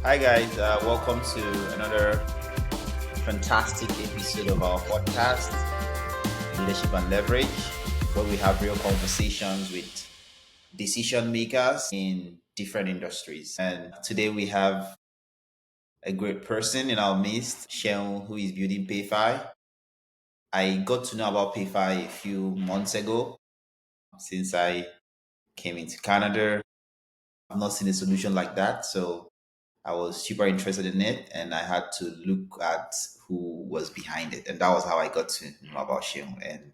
Hi guys, welcome to another fantastic episode of our podcast, Leadership and Leverage, where we have real conversations with decision makers in different industries. And today we have a great person in our midst, Seun, who is building Payfi. I got to know about Payfi a few months ago since I came into Canada. I've not seen a solution like that, so I was super interested in it, and I had to look at who was behind it, and that was how I got to know about Seun. And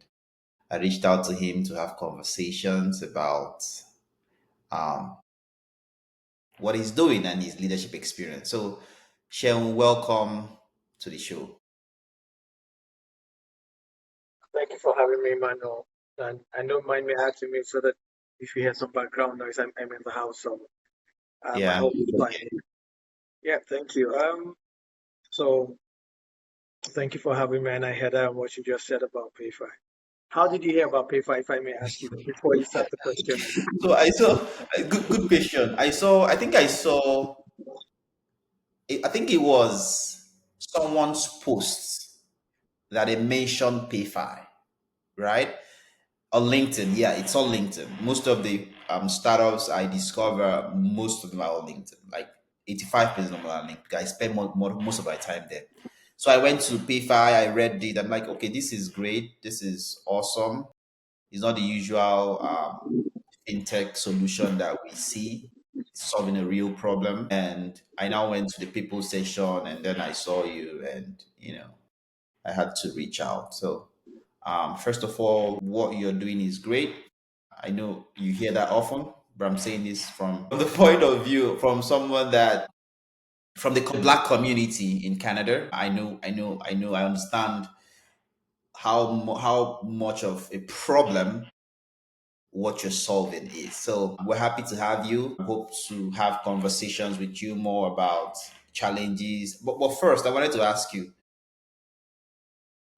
I reached out to him to have conversations about um, what he's doing and his leadership experience. So, Seun, welcome to the show. Thank you for having me, Manuel. And I don't mind me asking me so that if you hear some background noise, I'm in the house, so I Yeah. hope it's fine. Yeah, thank you. So thank you for having me, and I heard what you just said about Payfi. How did you hear about Payfi, if I may ask you, before you start the question? So I saw good question. I think I saw. I think it was someone's post that they mentioned Payfi, right? On LinkedIn, yeah, it's on LinkedIn. Most of the startups I discover, most of them are on LinkedIn. Like 85% of them are on LinkedIn. I spend most of my time there. So I went to Payfi, I read it. I'm like, okay, this is great. This is awesome. It's not the usual fintech solution that we see. It's solving a real problem. And I now went to the people section, and then I saw you, and I had to reach out. So first of all, what you're doing is great. I know you hear that often, but I'm saying this from the point of view from someone that from the black community in Canada. I understand how much of a problem what you're solving is. So we're happy to have you. Hope to have conversations with you more about challenges. But first, I wanted to ask you,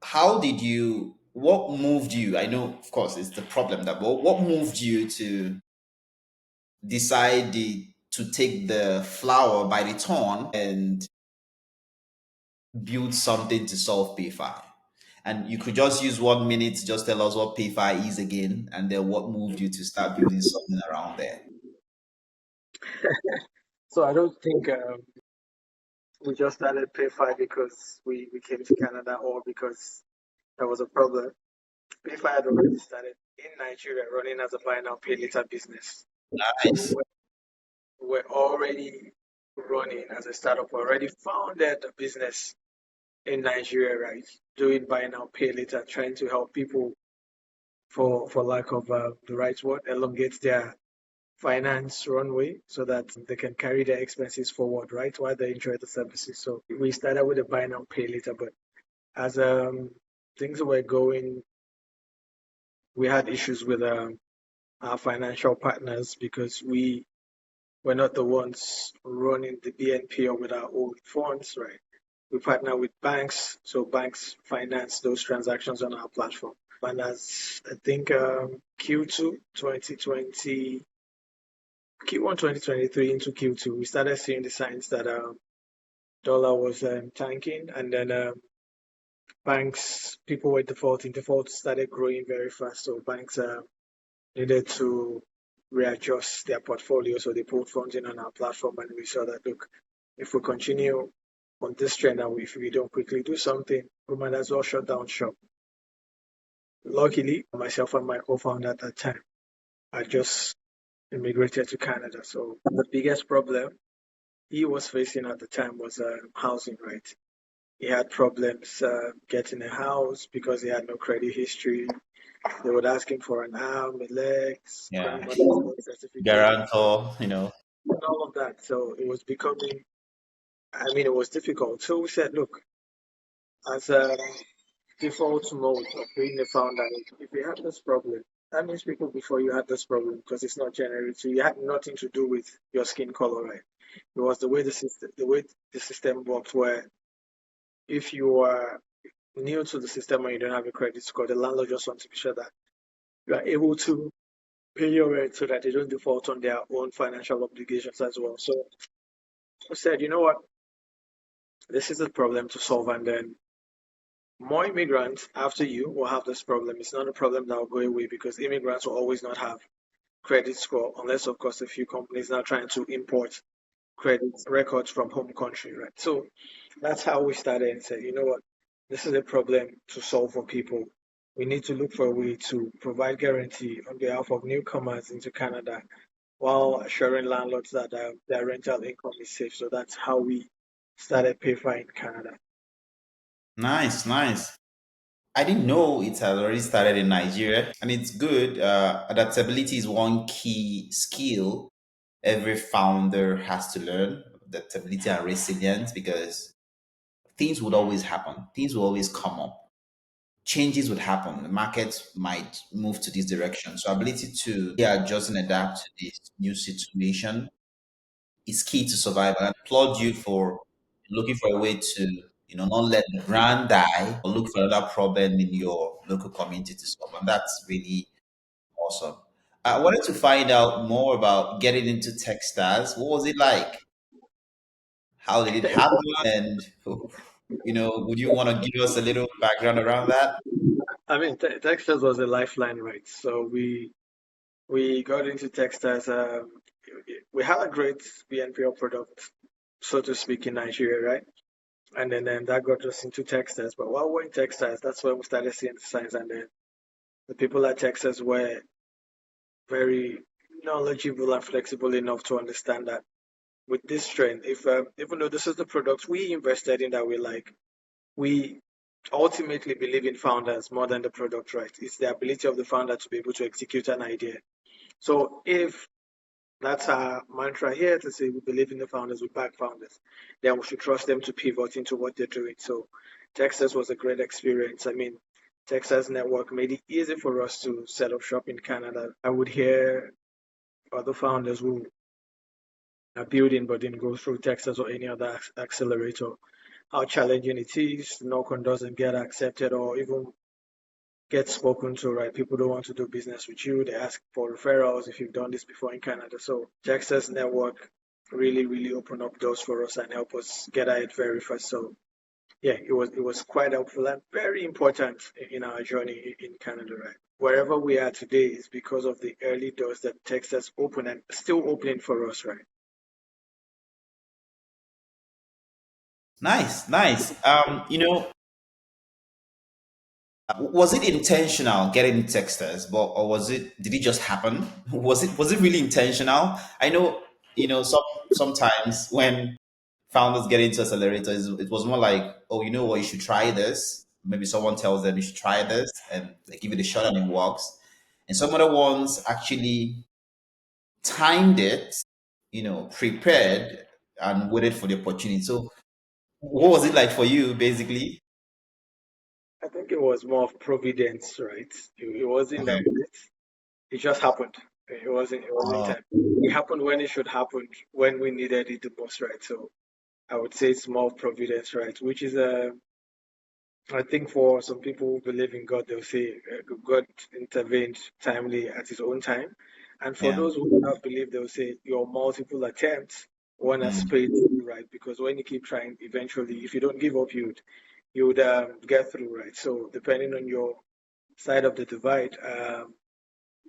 how did you what moved you? I know of course it's the problem that, but what moved you to decide to take the flower by the thorn and build something to solve P5? And you could just use 1 minute to just tell us what P5 is again, and then what moved you to start building something around there. So I don't think we just started Payfi because we came to Canada or because there was a problem. Payfi had already started in Nigeria running as a buy now, pay later business. Nice. We're already running as a startup, already founded a business in Nigeria, right? Doing buy now, pay later, trying to help people, for lack of the right word, elongate their finance runway so that they can carry their expenses forward, right? While they enjoy the services. So we started with a buy now, pay later, but as things were going, we had issues with our financial partners because we're not the ones running the BNP or with our own funds, right? We partner with banks, so banks finance those transactions on our platform. And as I think Q2 2020, Q1 2023 into Q2, we started seeing the signs that dollar was tanking, and then banks, people were defaulting. Defaults started growing very fast, so banks needed to readjust their portfolio, so they put funds in on our platform, and we saw that, look, if we continue on this trend and if we don't quickly do something, we might as well shut down shop. Luckily, myself and my co-founder at that time had just immigrated to Canada. So the biggest problem he was facing at the time was housing, right? He had problems getting a house because he had no credit history. They would ask him for an arm, a legs, Yeah. grandmother's certificate, Guarantor. and all of that. So it was becoming, it was difficult. So we said, look, as a default mode of being a founder, if you have this problem, that means people before you had this problem because it's not generated. So you had nothing to do with your skin color, right? It was the way the system worked, where if you are new to the system and you don't have a credit score, the landlord just wants to be sure that you are able to pay your rent so that they don't default on their own financial obligations as well. So who said, you know what, this is a problem to solve, and then more immigrants after you will have this problem. It's not a problem that will go away because immigrants will always not have credit score, unless, of course, a few companies now trying to import credit records from home country, right? So that's how we started and said, you know what, this is a problem to solve for people. We need to look for a way to provide guarantee on behalf of newcomers into Canada while assuring landlords that their rental income is safe. So that's how we started Payfi in Canada. Nice, nice. I didn't know it had already started in Nigeria, and it's good. Adaptability is one key skill every founder has to learn. Adaptability and resilience, because things would always happen. Things will always come up. Changes would happen. The market might move to this direction. So ability to adjust and adapt to this new situation is key to survival. I applaud you for looking for a way to, not let the brand die or look for another problem in your local community to solve. And that's really awesome. I wanted to find out more about getting into Techstars. What was it like? How did it happen? And, would you want to give us a little background around that? I mean, Techstars was a lifeline, right? So we got into Techstars. We had a great BNPL product, so to speak, in Nigeria, right? And then that got us into Techstars. But while we're in Techstars, that's when we started seeing the signs. And then the people at Techstars were very knowledgeable and flexible enough to understand that with this trend, if even though this is the product we invested in that we like, we ultimately believe in founders more than the product, right? It's the ability of the founder to be able to execute an idea. So if that's our mantra here to say we believe in the founders, we back founders, then we should trust them to pivot into what they're doing. So Texas was a great experience. I mean, Texas network made it easy for us to set up shop in Canada. I would hear other founders who are building but didn't go through Texas or any other accelerator, how challenging it is, knock on doors and get accepted or even get spoken to, right? People don't want to do business with you. They ask for referrals if you've done this before in Canada. So Texas network really, really opened up doors for us and help us get ahead very fast. So yeah, it was quite helpful and very important in our journey in Canada, right? Wherever we are today is because of the early doors that Texas opened and still opening for us, right? Nice, nice. Was it intentional getting Techstars, but or did it just happen? Was it really intentional? I know, sometimes when founders get into accelerators, it was more like, oh, you know what, you should try this. Maybe someone tells them you should try this, and they give it a shot and it works. And some other ones actually timed it, prepared and waited for the opportunity. So what was it like for you, basically? I think it was more of providence, right? It wasn't that it just happened. It wasn't Oh, time. It happened when it should happen, when we needed it the most, right? So I would say it's more of providence, right? Which is I think for some people who believe in God, they'll say God intervened timely at His own time, and for yeah. those who do not believe, they'll say your multiple attempts one has Mm. paid through, right? Because when you keep trying, eventually, if you don't give up, you'd get through, right? So depending on your side of the divide,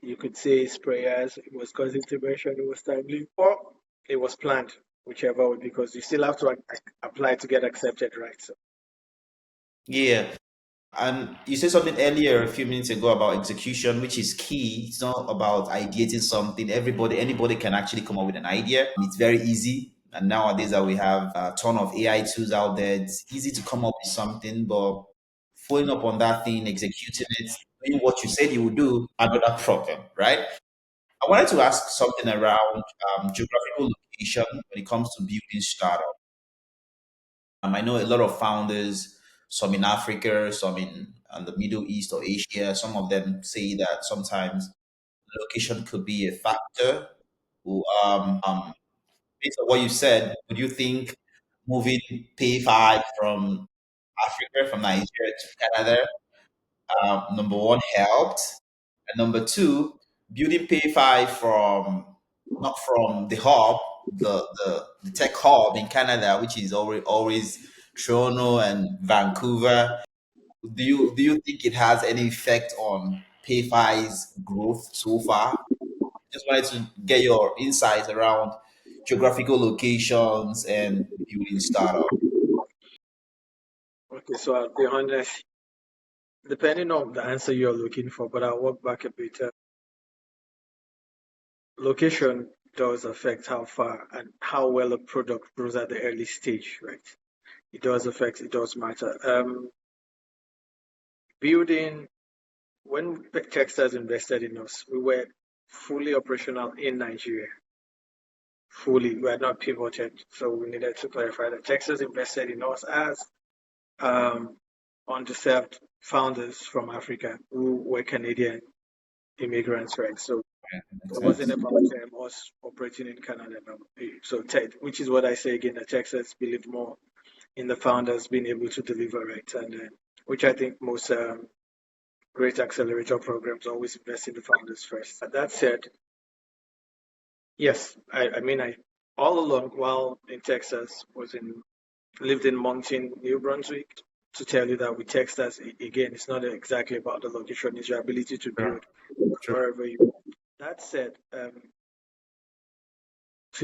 you could say it's prayers, it was God's intervention, it was timely, or it was planned, whichever way, because you still have to apply to get accepted, right? So Yeah. And you said something earlier a few minutes ago about execution, which is key. It's not about ideating something. Anybody can actually come up with an idea. It's very easy. And nowadays that we have a ton of AI tools out there, it's easy to come up with something, but following up on that thing, executing it, doing what you said you would do, another problem, right? I wanted to ask something around geographical location when it comes to building startup. I know a lot of founders, some in Africa, some in the Middle East or Asia. Some of them say that sometimes location could be a factor. Based on what you said, would you think moving Pay5 from Africa, from Nigeria to Canada, number one, helped? And number two, building Pay5 from not from the hub. the tech hub in Canada, which is always Toronto and Vancouver. Do you think it has any effect on Payfi's growth so far? Just wanted to get your insights around geographical locations and building startup. Okay, so I'll be honest, depending on the answer you're looking for, but I'll walk back a bit. Location does affect how far and how well a product grows at the early stage, right? It does affect, it does matter. Building, when Techstars invested in us, we were fully operational in Nigeria. Fully, we had not pivoted, so we needed to clarify that Techstars invested in us as underserved founders from Africa who were Canadian immigrants, right? So Yeah, makes it wasn't sense. about us operating in Canada now. So, which is what I say again, that Texas believed more in the founders being able to deliver, right? And which I think most great accelerator programs always invest in the founders first. That said, yes, I mean, I all along while in Texas lived in Moncton, New Brunswick. To tell you that with Texas, again, it's not exactly about the location; it's your ability to Sure. build True. wherever you. That said, to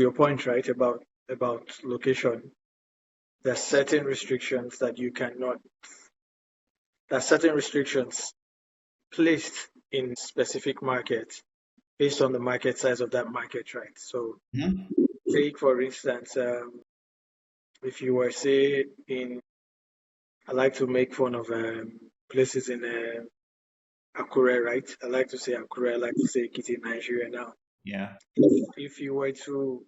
your point, right, about location, there's certain restrictions that you cannot. There's certain restrictions placed in specific markets based on the market size of that market, right? So, Mhm. take for instance, if you were say in, I like to make fun of places in Akure, right? I like to say Akure. I like to say Ekiti, Nigeria. Now, Yeah. if you were to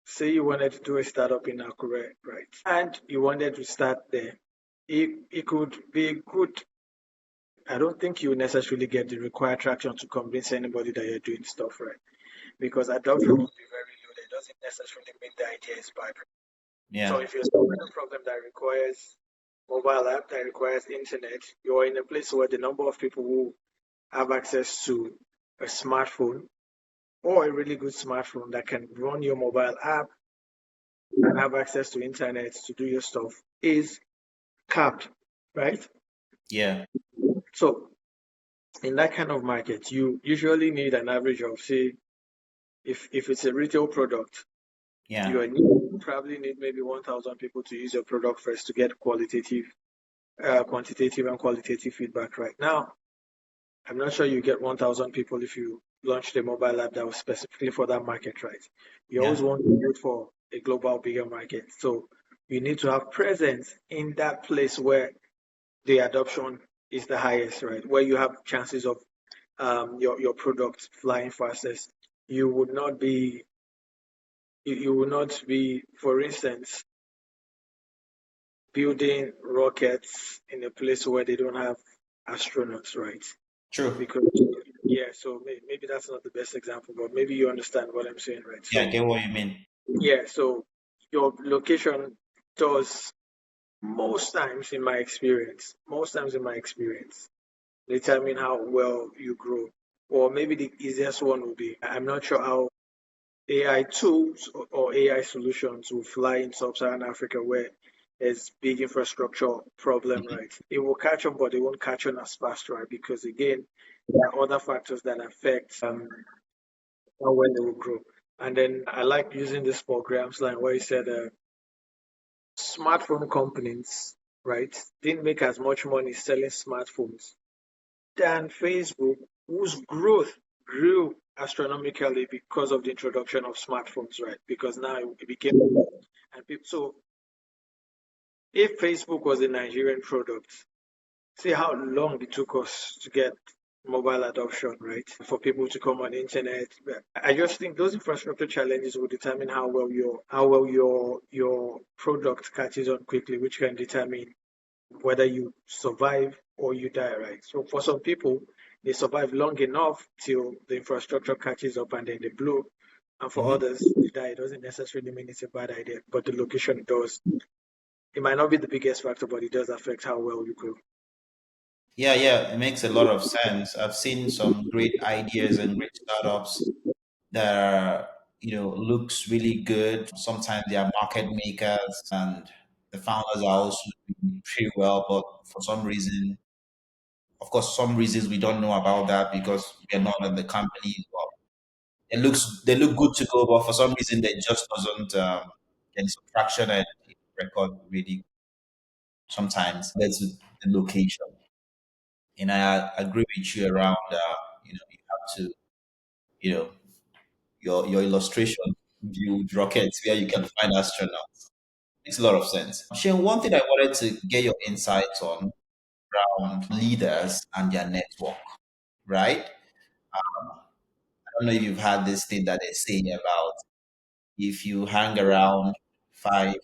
say you wanted to do a startup in Akure, right, and you wanted to start there, it could be a good. I don't think you necessarily get the required traction to convince anybody that you're doing stuff right, because adoption will be very low. That doesn't necessarily mean the idea is bad. So Yeah. if you're solving a problem that requires mobile app, that requires internet, you're in a place where the number of people who have access to a smartphone or a really good smartphone that can run your mobile app and have access to internet to do your stuff is capped, right? Yeah. So in that kind of market, you usually need an average of, say, if it's a retail product, Yeah. probably need maybe 1,000 people to use your product first to get quantitative and qualitative feedback. Right now, I'm not sure you get 1,000 people if you launched a mobile app that was specifically for that market, right? You always Yeah. want to build for a global bigger market. So you need to have presence in that place where the adoption is the highest, right? Where you have chances of your product flying fastest. You would not be you would not be, for instance, building rockets in a place where they don't have astronauts, right? True. Because yeah, so maybe that's not the best example, but maybe you understand what I'm saying, right? Yeah, I So get what you mean. yeah, so your location does most times in my experience, determine how well you grow. Or maybe the easiest one would be, I'm not sure how AI tools or AI solutions will fly in sub-Saharan Africa where there's big infrastructure problem, Mhm. right? It will catch on, but it won't catch on as fast, right? Because again, there are other factors that affect how well they will grow. And then I like using this for Graham's line where he said smartphone companies, right, didn't make as much money selling smartphones than Facebook, whose growth grew astronomically because of the introduction of smartphones, right? Because now it became and people. So if Facebook was a Nigerian product, see how long it took us to get mobile adoption, right? For people to come on the internet. I just think those infrastructure challenges will determine how well your product catches on quickly, which can determine whether you survive or you die, right? So for some people, they survive long enough till the infrastructure catches up and then they blow. And for Mhm. others, they die. It doesn't necessarily mean it's a bad idea, but the location does. It might not be the biggest factor, but it does affect how well you grow. Yeah, yeah, it makes a lot of sense. I've seen some great ideas and great startups that are looks really good. Sometimes they are market makers and the founders are also doing pretty well, but for some reason, of course, some reasons we don't know about that because we're not in the company. But they look good to go, but for some reason they just doesn't get some traction and record really sometimes that's the location. And I agree with you around you have to you know your illustration build rockets where you can find astronauts. Makes a lot of sense. Shane, one thing I wanted to get your insights on around leaders and their network, right? I don't know if you've had this thing that they say about if you hang around 5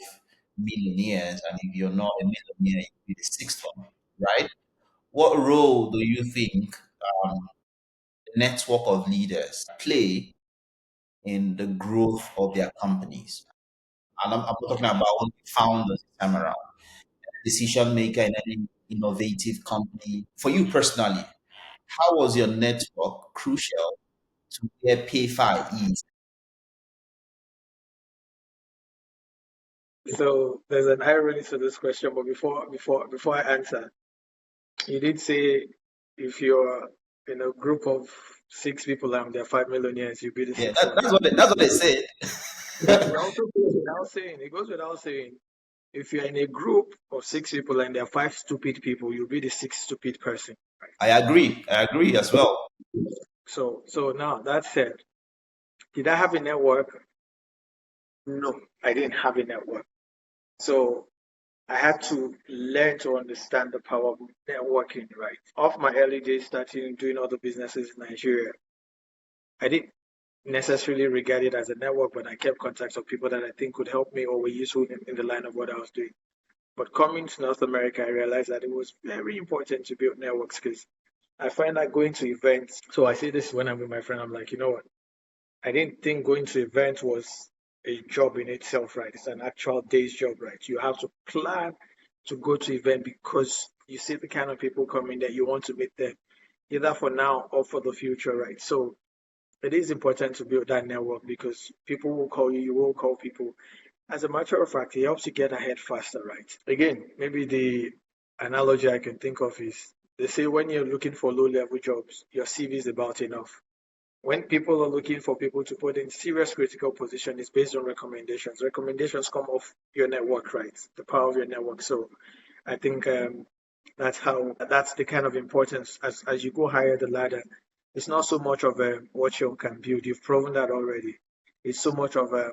millionaires and if you're not a millionaire, you'll be the sixth one, right? What role do you think the network of leaders play in the growth of their companies? And I'm not talking about only founders this time around, decision maker in any innovative company. For you personally, how was your network crucial to where Payfi is? So there's an irony to this question, but before I answer, you did say if you're in a group of 6 people and there are 5 millionaires, you'll be the Yeah, sixth one, that's right? what they said. But it also goes without saying, if you're in a group of 6 people and there are 5 stupid people, you'll be the sixth stupid person. I agree. I agree as well. So now that said, did I have a network? No, I didn't have a network. So I had to learn to understand the power of networking, right? Off my early days starting doing other businesses in Nigeria, I didn't necessarily regard it as a network, but I kept contacts of people that I think could help me or were useful in the line of what I was doing. But coming to North America, I realized that it was very important to build networks because I find that going to events. So I say this when I'm with my friend, I'm like, you know what? I didn't think going to events was a job in itself, right? It's an actual day's job, right? You have to plan to go to event because you see the kind of people coming that you want to meet them, either for now or for the future, right? So it is important to build that network because people will call you, you will call people. As a matter of fact, it helps you get ahead faster, right? Again, maybe the analogy I can think of is they say when you're looking for low level jobs, your CV is about enough. When people are looking for people to put in serious critical position, it's based on recommendations. Recommendations come off your network, right? The power of your network. So I think that's the kind of importance as you go higher the ladder. It's not so much of a what you can build. You've proven that already. It's so much of a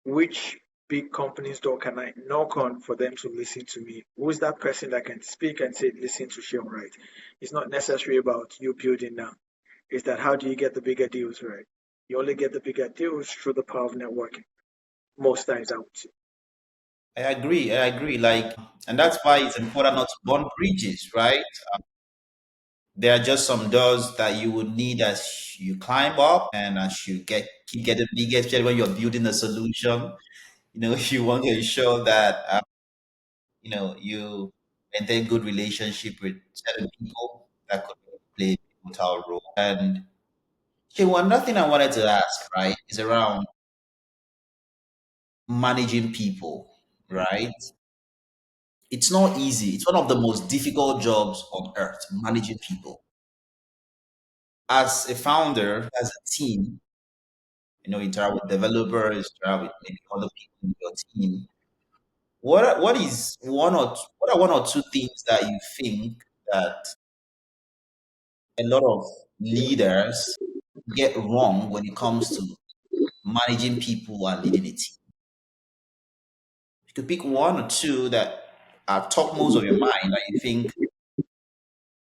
which big company's door can I knock on for them to listen to me? Who's that person that can speak and say, listen to Sean, right? It's not necessarily about you building now. It's that how do you get the bigger deals, right? You only get the bigger deals through the power of networking. Most times, I would say. I agree. I agree. And that's why it's important not to burn bridges, right? There are just some doors that you would need as you climb up and as you keep getting bigger, especially when you're building a solution. You want to ensure that you maintain good relationship with certain people that could play a pivotal role. And okay, one other thing I wanted to ask, right, is around managing people, right? It's not easy. It's one of the most difficult jobs on earth, managing people. As a founder, as a team, interact with developers, interact with maybe other people in your team. What are one or two things that you think that a lot of leaders get wrong when it comes to managing people and leading a team? You could pick one or two that are topmost of your mind that you think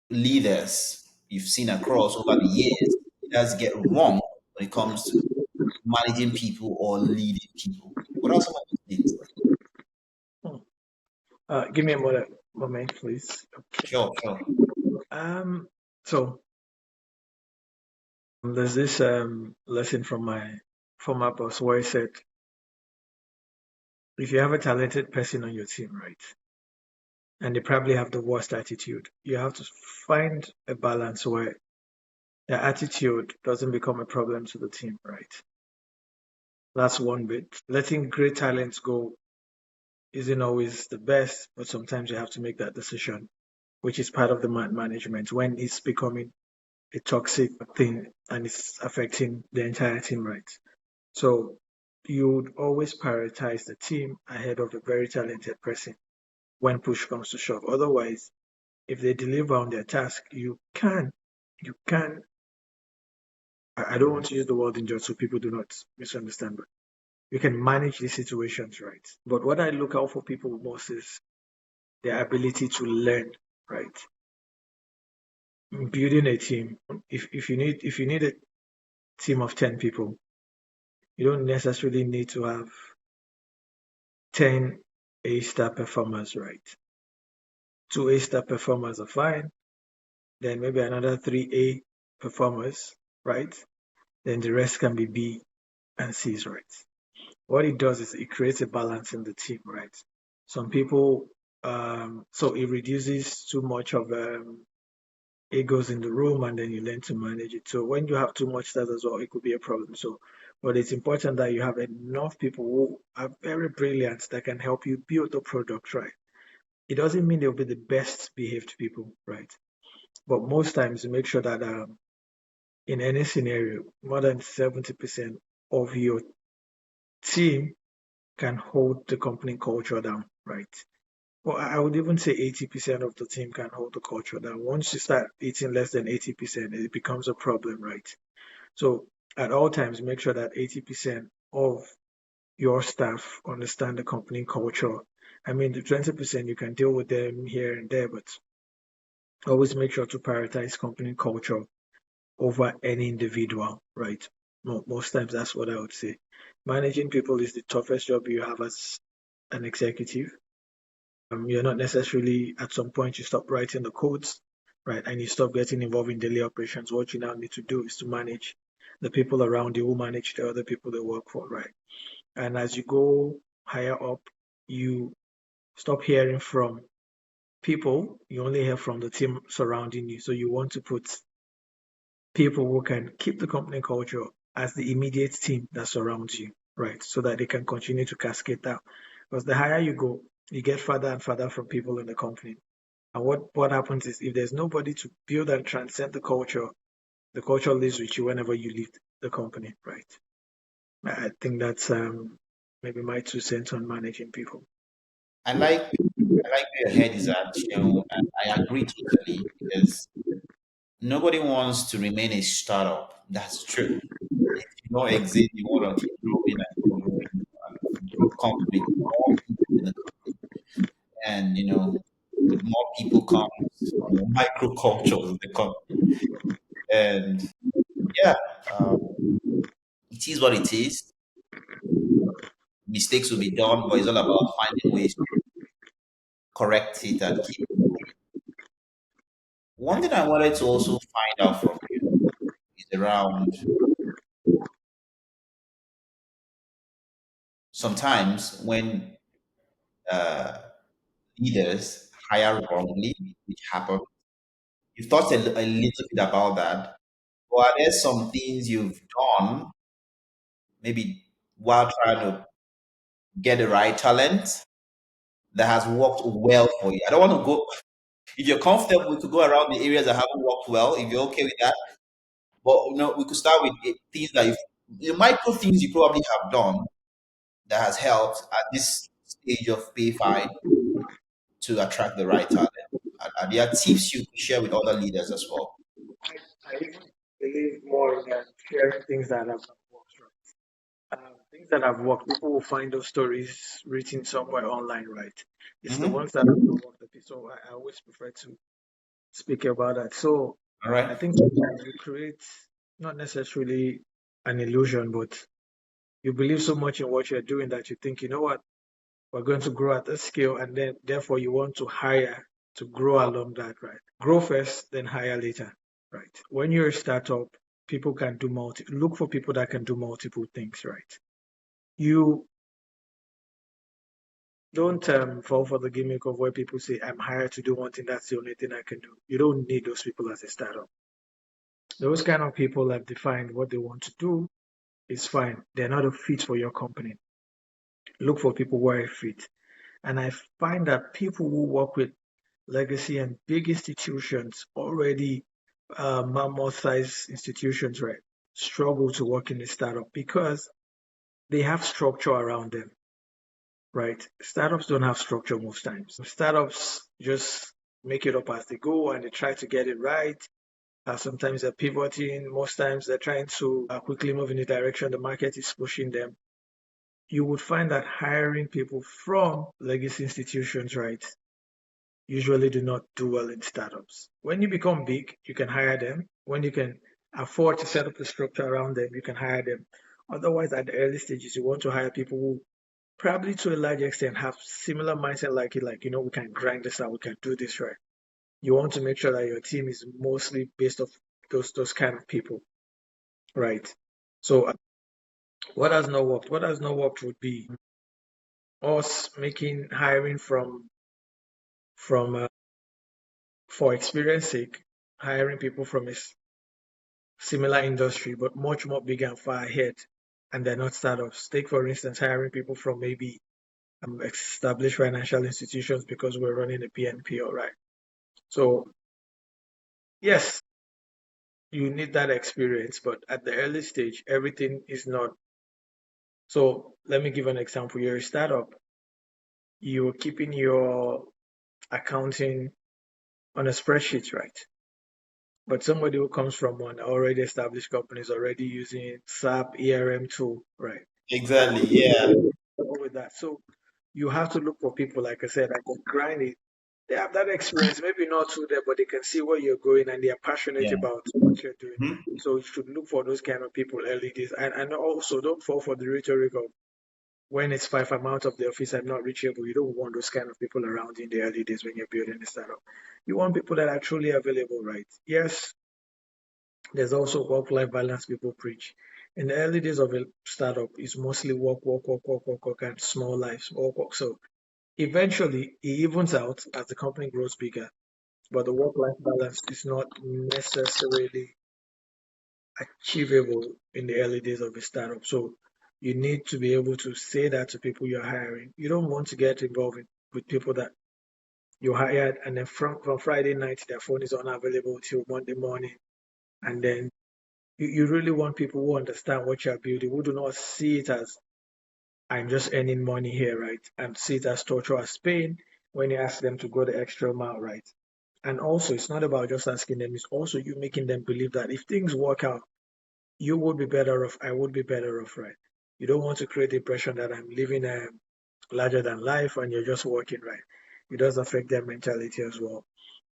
leaders you've seen across over the years leaders get wrong when it comes to managing people or leading people. What are some of those things? Hmm. Give me a moment, please. Sure, sure. Um, so there's this lesson from my former boss where he said, if you have a talented person on your team, right, and they probably have the worst attitude, you have to find a balance where their attitude doesn't become a problem to the team, right? That's one bit. Letting great talents go isn't always the best, but sometimes you have to make that decision, which is part of the management when it's becoming a toxic thing and it's affecting the entire team, right? So you would always prioritize the team ahead of a very talented person when push comes to shove. Otherwise, if they deliver on their task, you can. I don't want to use the word injured so people do not misunderstand, but you can manage these situations, right? But what I look out for people most is their ability to learn, right? Building a team. If you need a team of 10 people, you don't necessarily need to have 10 A-star performers, right? Two A-star performers are fine. Then maybe another three A performers, right? Then the rest can be B and C's, right? What it does is it creates a balance in the team, right? Some people, so it reduces too much of egos in the room, and then you learn to manage it. So when you have too much that as well, it could be a problem. So, but it's important that you have enough people who are very brilliant that can help you build the product, right? It doesn't mean they'll be the best behaved people, right? But most times, you make sure that in any scenario, more than 70% of your team can hold the company culture down, right? Well, I would even say 80% of the team can hold the culture down. Once you start eating less than 80%, it becomes a problem, right? So at all times, make sure that 80% of your staff understand the company culture. I mean, the 20% you can deal with them here and there, but always make sure to prioritize company culture over any individual, right? Most times, that's what I would say. Managing people is the toughest job you have as an executive. You're not necessarily at some point you stop writing the codes, right? And you stop getting involved in daily operations. What you now need to do is to manage the people around you who manage the other people they work for, right? And as you go higher up, you stop hearing from people, you only hear from the team surrounding you. So you want to put people who can keep the company culture as the immediate team that surrounds you, right? So that they can continue to cascade down. Because the higher you go, you get further and further from people in the company. And what happens is if there's nobody to build and transcend the culture lives with you whenever you leave the company, right? I think that's maybe my 2 cents on managing people. I like where your head is at, and I agree totally because nobody wants to remain a startup. That's true. If you don't exist, you want to keep growing and growing. And growth comes with more people in the company, and with more people comes microculture in the company. And yeah, um, it is what it is. Mistakes will be done, but it's all about finding ways to correct it and keep moving. One thing I wanted to also find out from you is around sometimes when uh, leaders hire wrongly, which happen. You've thought a little bit about that. Or are there some things you've done, maybe while trying to get the right talent that has worked well for you? I don't want to go, if you're comfortable, we could go around the areas that haven't worked well, if you're okay with that. But we could start with things that the micro things you probably have done that has helped at this stage of Payfi to attract the right talent. And there are tips you could share with other leaders as well. I even believe more in sharing things that have worked, right? Things that have worked, people will find those stories written somewhere online, right? It's the Hmm. ones that have not worked. So I always prefer to speak about that. So All right. I think sometimes you create not necessarily an illusion, but you believe so much in what you're doing that you think, you know what, we're going to grow at this scale, and then therefore you want to hire to grow along that, right? Grow first, then hire later, right? When you're a startup, people can do look for people that can do multiple things, right? You don't fall for the gimmick of where people say, I'm hired to do one thing, that's the only thing I can do. You don't need those people as a startup. Those kind of people have defined what they want to do. it's fine. They're not a fit for your company. Look for people who are a fit. And I find that people who work with legacy and big institutions, already mammoth size institutions, right, struggle to work in a startup because they have structure around them, right? Startups don't have structure most times. Startups just make it up as they go and they try to get it right. Sometimes they're pivoting. Most times they're trying to quickly move in the direction the market is pushing them. You would find that hiring people from legacy institutions, right, usually do not do well in startups. When you become big, you can hire them. When you can afford to set up the structure around them, you can hire them. Otherwise, at the early stages, you want to hire people who probably to a large extent have similar mindset like it, like, we can grind this out, we can do this right. You want to make sure that your team is mostly based off those kind of people, right? So what has not worked? What has not worked would be us making hiring from for experience sake, hiring people from a similar industry, but much more big and far ahead, and they're not startups. Take, for instance, hiring people from maybe established financial institutions because we're running a PNP, right? So, yes, you need that experience, but at the early stage, everything is not. So, let me give an example. You're a startup, you're keeping your accounting on a spreadsheet, right? But somebody who comes from an already established company is already using SAP ERM tool, right? Exactly. Yeah. With that. So you have to look for people, like I said, that can grind it. They have that experience, maybe not too there, but they can see where you're going and they are passionate Yeah. about what you're doing. Mhm. So you should look for those kind of people early days. And also don't fall for the rhetoric of when it's five, I'm out of the office, I'm not reachable. You don't want those kind of people around in the early days when you're building a startup. You want people that are truly available, right? Yes, there's also work-life balance people preach. In the early days of a startup, it's mostly work, work, work, work, work, work, and small lives, work, work. So eventually, it evens out as the company grows bigger, but the work-life balance is not necessarily achievable in the early days of a startup. So you need to be able to say that to people you're hiring. You don't want to get involved with people that you hired and then from Friday night their phone is unavailable till Monday morning. And then you really want people who understand what you're building, who do not see it as I'm just earning money here, right? And see it as torture as pain when you ask them to go the extra mile, right? And also, it's not about just asking them, it's also you making them believe that if things work out, you would be better off, I would be better off, right? You don't want to create the impression that I'm living a larger than life and you're just working, right? It does affect their mentality as well.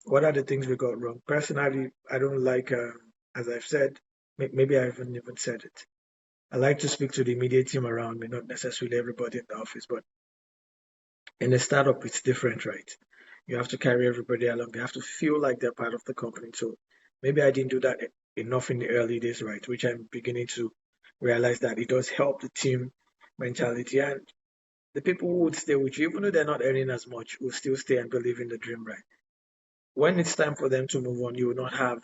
What are the things we got wrong? Personally, I don't like, as I've said, maybe I haven't even said it. I like to speak to the immediate team around me, not necessarily everybody in the office, but in a startup, it's different, right? You have to carry everybody along. They have to feel like they're part of the company. So maybe I didn't do that enough in the early days, right? Which I'm beginning to realize that it does help the team mentality and the people who would stay with you, even though they're not earning as much, will still stay and believe in the dream, right? When it's time for them to move on, you will not have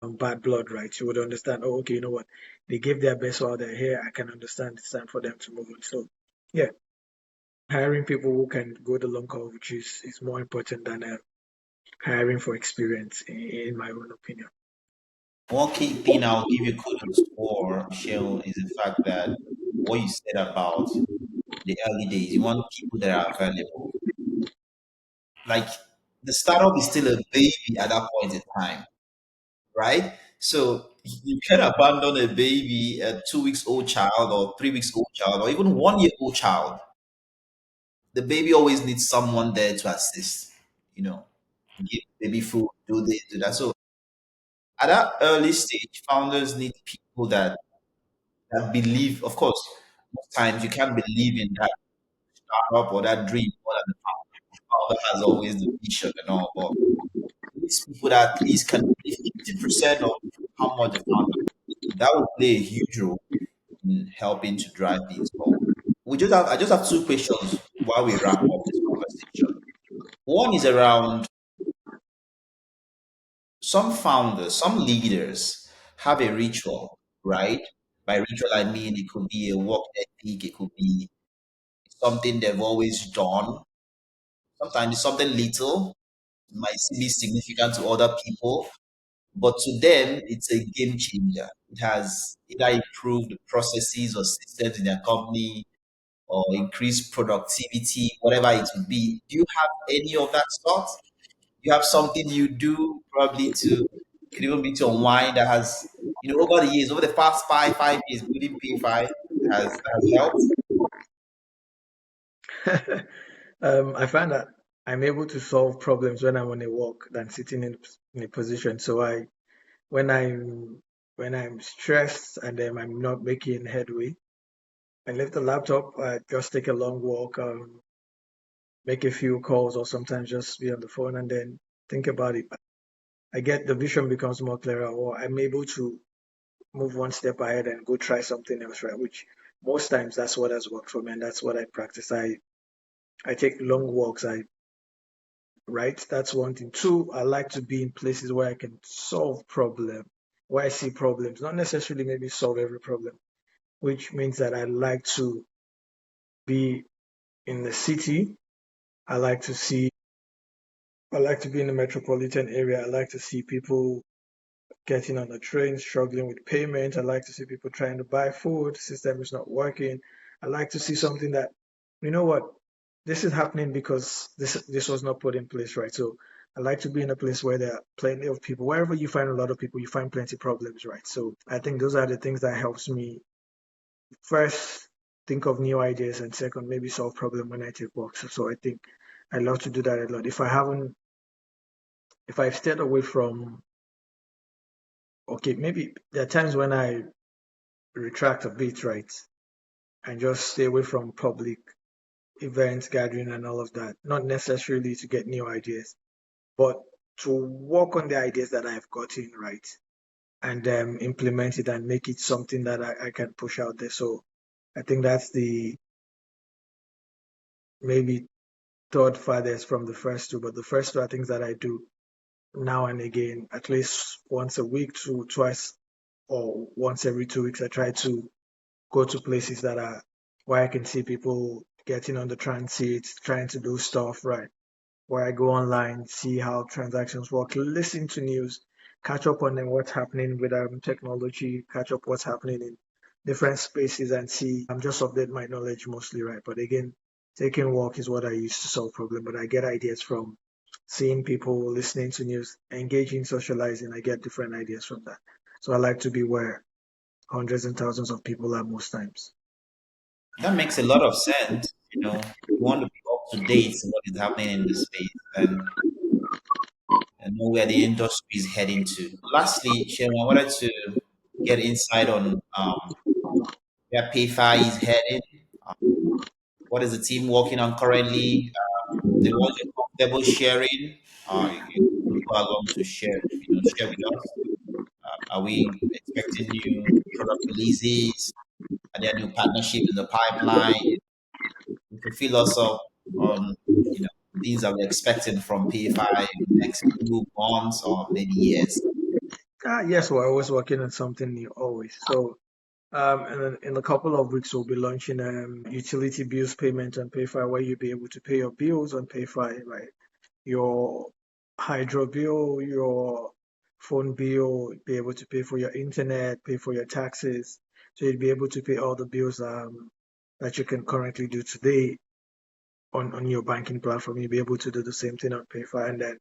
bad blood, right? You would understand, oh, okay, you know what? They gave their best while they're here. I can understand it's time for them to move on. So, yeah, hiring people who can go the long haul, which is more important than hiring for experience, in my own opinion. One key thing I'll give you kudos for, Shell, is the fact that what you said about the early days, you want people that are available. Like the startup is still a baby at that point in time, right? So you can abandon a baby, a 2 weeks old child, or 3 weeks old child, or even 1 year old child. The baby always needs someone there to assist, you know, give baby food, do this, do that. So at that early stage, founders need people that believe. Of course, most times you can't believe in that startup or that dream more than the founder. The founder has always the vision and all, but these people that at least can believe 50% of how much the founder, that will play a huge role in helping to drive things forward. I just have two questions while we wrap up this conversation. One is around some founders, some leaders have a ritual, right? By ritual, I mean it could be a work ethic, it could be something they've always done. Sometimes it's something little, it might be significant to other people, but to them, it's a game changer. It has either improved the processes or systems in their company or increased productivity, whatever it would be. Do you have any of that sort? You have something you do probably to, could even be to unwind that has, over the years, over the past five years, building P5 has helped. I find that I'm able to solve problems when I'm on a walk than sitting in a position. So when I'm when I'm stressed and I'm not making headway, I lift the laptop, I just take a long walk, make a few calls, or sometimes just be on the phone and then think about it. I get the vision becomes more clearer, or I'm able to move one step ahead and go try something else, right? Which most times that's what has worked for me, and that's what I practice. I take long walks. I Right? That's one thing. Two, I like to be in places where I can solve problem, where I see problems, not necessarily maybe solve every problem, which means that be in the city. I like to see, I like to be in the metropolitan area. I like to see people getting on the train, struggling with payment. I like to see people trying to buy food, system is not working. I like to see something that, you know what, this is happening because this was not put in place right. So I like to be in a place where there are plenty of people. Wherever you find a lot of people, you find plenty of problems, right? So I think those are the things that helps me first think of new ideas and second maybe solve problem when I take walks. So I think I love to do that a lot. If I've stayed away from okay, maybe there are times when I retract a bit, right, and just stay away from public events, gathering, and all of that. Not necessarily to get new ideas, but to work on the ideas that I've gotten right and implement it and make it something that I can push out there. So I think that's the maybe third farthest from the first two, but the first two are things that I do now and again, at least once a week, to twice or once every 2 weeks. I try to go to places that are where I can see people getting on the transit, trying to do stuff, right? Where I go online, see how transactions work, listen to news, catch up on them, what's happening with technology, catch up what's happening in different spaces and see, just update my knowledge mostly, right? But again, taking walk is what I use to solve problem, but I get ideas from seeing people, listening to news, engaging, socializing. I get different ideas from that. So I like to be where hundreds and thousands of people are most times. That makes a lot of sense. You want to be up to date on what is happening in the space and know where the industry is heading to. Lastly, Sharon, I wanted to get insight on where Payfi is heading. Um, what is the team working on currently? The ones you're comfortable sharing, you are going to share with us. Are we expecting new product releases? Are there new partnerships in the pipeline? You can fill us up on, things that we're expecting from P5 in the next few months or maybe years. Yes, we're always working on something new, always. So in a couple of weeks, we'll be launching utility bills payment on Payfi, where you'll be able to pay your bills on Payfi, right? Your hydro bill, your phone bill, be able to pay for your internet, pay for your taxes. So you'll be able to pay all the bills that you can currently do today on your banking platform. You'll be able to do the same thing on Payfi, and then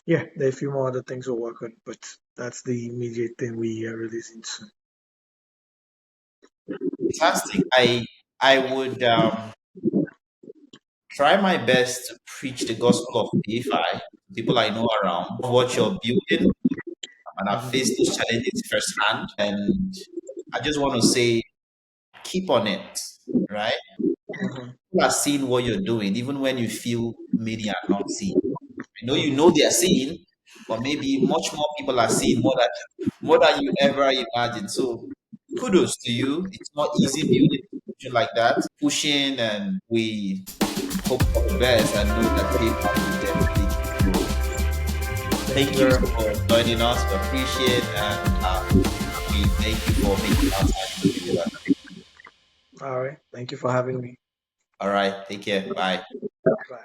yeah, there are a few more other things we'll work on, but that's the immediate thing we are releasing soon. Fantastic. I would try my best to preach the gospel of P5 to people I know around what you're building, and I've faced those challenges firsthand. And I just want to say, keep on it, right? Mhm. People are seeing what you're doing, even when you feel many are not seeing. I know you know they are seeing, but maybe much more people are seeing more than you ever imagined. So kudos to you. It's not easy building a solution like that. Pushing, and we hope for the best and know that PayPal will definitely keep growing. Thank you Thank you very much. for joining us. We appreciate and Thank you for making our time to be with us. All right. Thank you for having me. All right. Take care. Bye. Bye.